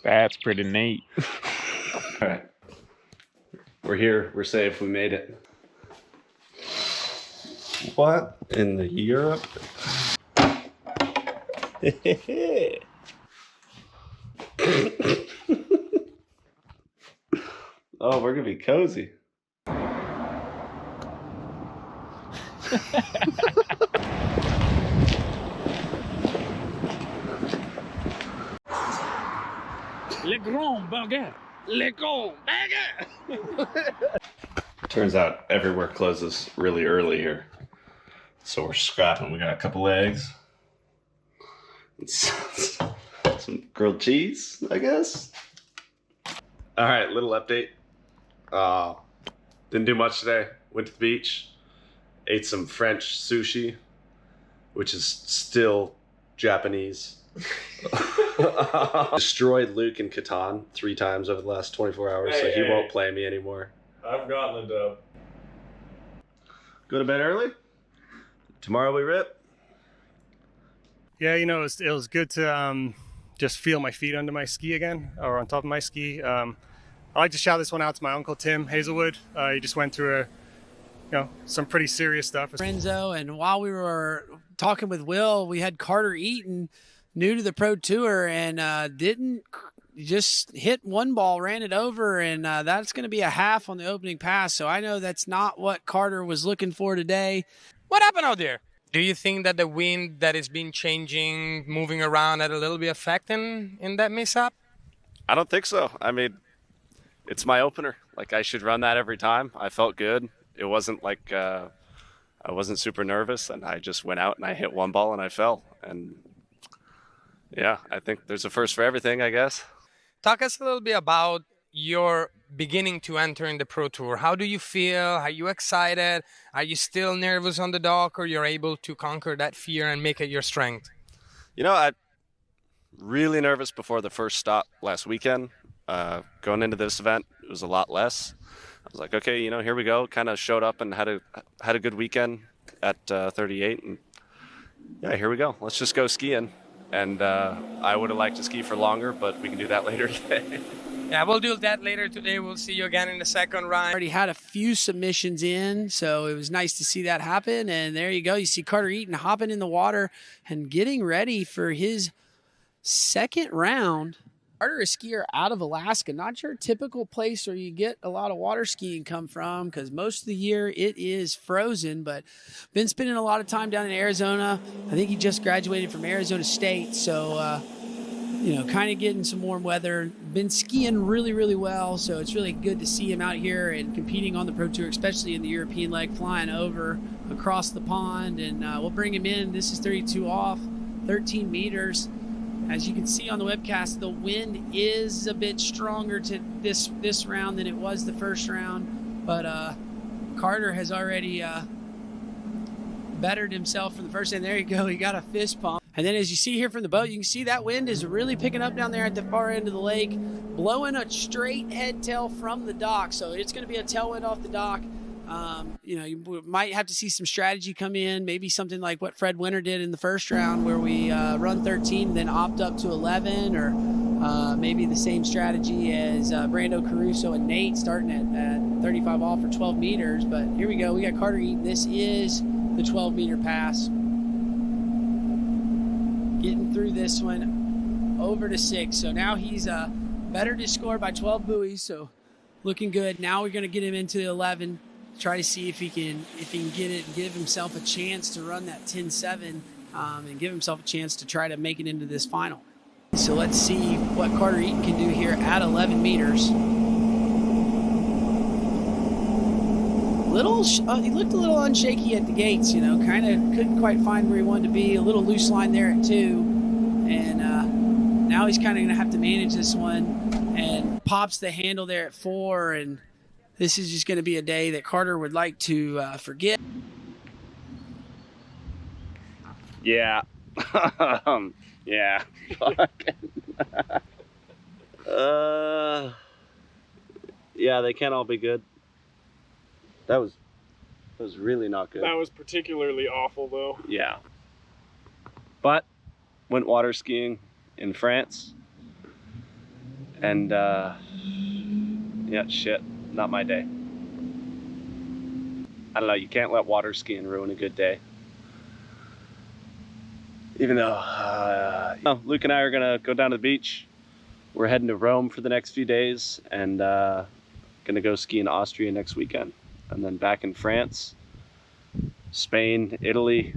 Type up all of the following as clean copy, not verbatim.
That's pretty neat. All right. We're here. We're safe. We made it. What in the Europe? Oh, we're gonna be cozy. Le grand baguette. Le grand baguette. Turns out everywhere closes really early here. So we're scrapping. We got a couple eggs. Some grilled cheese, I guess. All right, little update. Didn't do much today. Went to the beach. Ate some French sushi, which is still Japanese. Destroyed Luke in Catan 3 times over the last 24 hours, so he won't play me anymore. I've gotten a dub. Go to bed early. Tomorrow we rip. Yeah, you know, it was good to just feel my feet under my ski again, or on top of my ski. I like to shout this one out to my uncle Tim Hazelwood. He just went through some pretty serious stuff. Renzo, and while we were talking with Will, we had Carter Eaton, new to the Pro Tour, and didn't just hit one ball, ran it over, and that's going to be a half on the opening pass. So I know that's not what Carter was looking for today. What happened out there? Do you think that the wind that has been changing, moving around, had a little bit affecting in that mishap? I don't think so. I mean, it's my opener. Like, I should run that every time. I felt good. It wasn't like I wasn't super nervous, and I just went out and I hit one ball and I fell. And yeah, I think there's a first for everything, I guess. Talk us a little bit about your beginning to enter in the Pro Tour. How do you feel? Are you excited? Are you still nervous on the dock, or you're able to conquer that fear and make it your strength? You know, I'm really nervous before the first stop last weekend. Going into this event, it was a lot less. I was like, okay, here we go. Kind of showed up and had a good weekend at 38, and yeah, here we go. Let's just go skiing. And I would have liked to ski for longer, but we can do that later today. Yeah, we'll do that later today. We'll see you again in the second round. Already had a few submissions in, so it was nice to see that happen. And there you go. You see Carter Eaton hopping in the water and getting ready for his second round. Carter, a skier out of Alaska, not your typical place where you get a lot of water skiing come from, because most of the year it is frozen, but been spending a lot of time down in Arizona. I think he just graduated from Arizona State, so kind of getting some warm weather. Been skiing really, really well, so it's really good to see him out here and competing on the Pro Tour, especially in the European leg, flying over across the pond, and we'll bring him in. This is 32 off, 13 meters. As you can see on the webcast, the wind is a bit stronger to this round than it was the first round, but Carter has already bettered himself from the first, and there you go, he got a fist pump. And then as you see here from the boat, you can see that wind is really picking up down there at the far end of the lake, blowing a straight head tail from the dock, so it's going to be a tailwind off the dock. You might have to see some strategy come in, maybe something like what Fred Winter did in the first round, where we run 13 and then opt up to 11, or maybe the same strategy as Brando Caruso and Nate starting at 35 off for 12 meters. But here we go. We got Carter Eaton. This is the 12-meter pass. Getting through this one over to 6. So now he's better to score by 12 buoys, so looking good. Now we're going to get him into the 11. Try to see if he can get it and give himself a chance to run that 10.7 and give himself a chance to try to make it into this final. So let's see what Carter Eaton can do here at 11 meters. He looked a little unshaky at the gates, kind of couldn't quite find where he wanted to be. A little loose line there at 2. And now he's kind of going to have to manage this one, and pops the handle there at 4, and this is just going to be a day that Carter would like to forget. Yeah. Yeah. Yeah, they can't all be good. That was really not good. That was particularly awful, though. Yeah. But went water skiing in France. And yeah, shit, not my day. I don't know, you can't let water skiing ruin a good day. Even though Luke and I are gonna go down to the beach. We're heading to Rome for the next few days, and gonna go ski in Austria next weekend. And then back in France, Spain, Italy.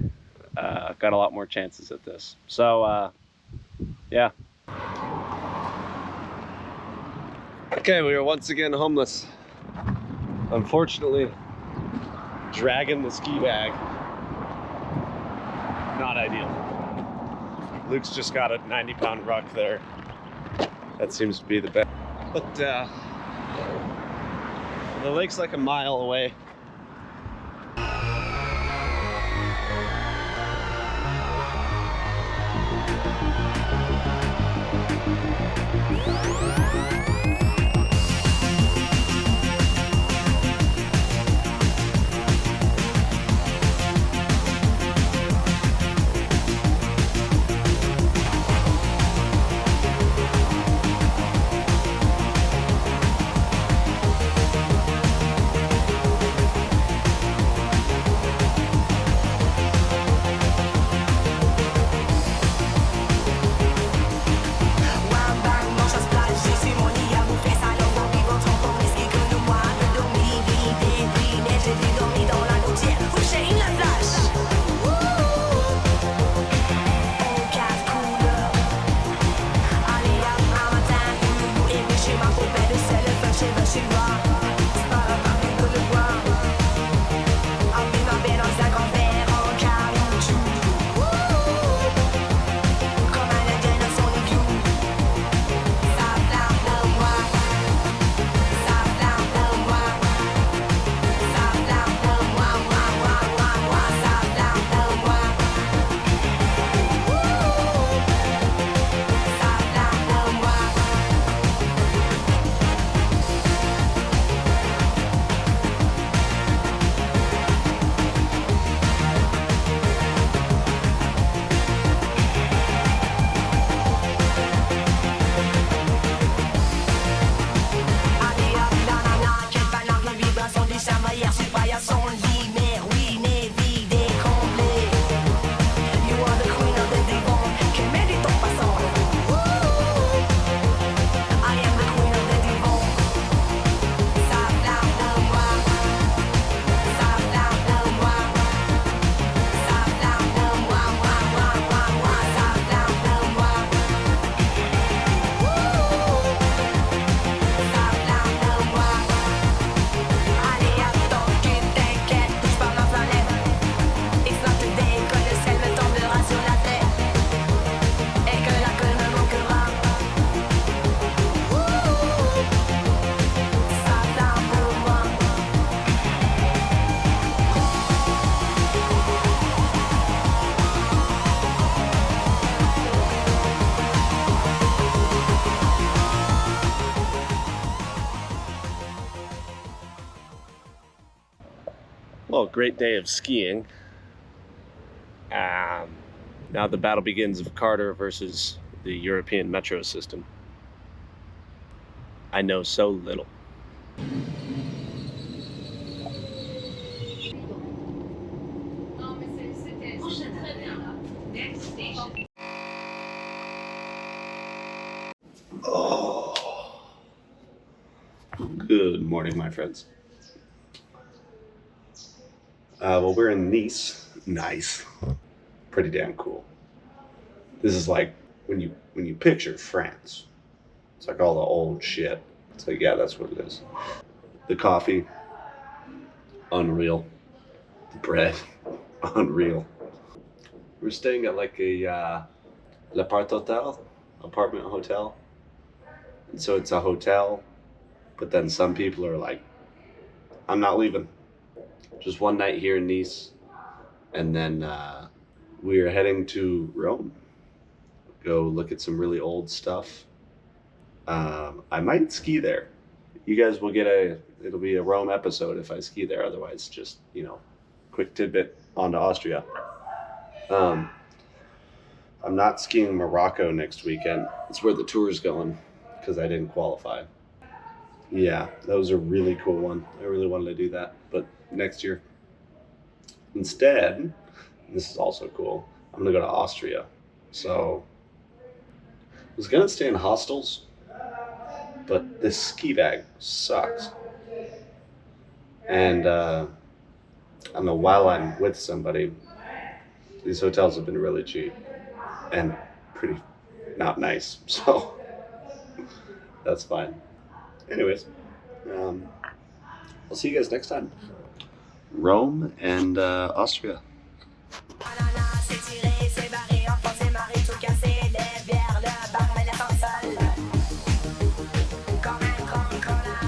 Got a lot more chances at this. So yeah. Okay, we are once again homeless. Unfortunately, dragging the ski bag. Not ideal. Luke's just got a 90-pound ruck there. That seems to be the best. But the lake's like a mile away. Well, great day of skiing. Now the battle begins of Carter versus the European metro system. I know so little. Oh. Good morning, my friends. Well, we're in Nice. Nice. Pretty damn cool. This is like when you picture France. It's like all the old shit. It's like, yeah, that's what it is. The coffee, unreal. The bread, unreal. We're staying at like a L'Appart Hotel, apartment hotel. And so it's a hotel, but then some people are like, I'm not leaving. Just one night here in Nice, and then we are heading to Rome. Go look at some really old stuff. I might ski there. You guys will get it'll be a Rome episode if I ski there. Otherwise, just, quick tidbit on to Austria. I'm not skiing Morocco next weekend. It's where the tour's going, because I didn't qualify. Yeah, that was a really cool one. I really wanted to do that, but next year. Instead, this is also cool, I'm going to go to Austria. So I was going to stay in hostels, but this ski bag sucks. And I don't know, while I'm with somebody, these hotels have been really cheap and pretty not nice. So that's fine. Anyways, I'll see you guys next time. Rome and Austria.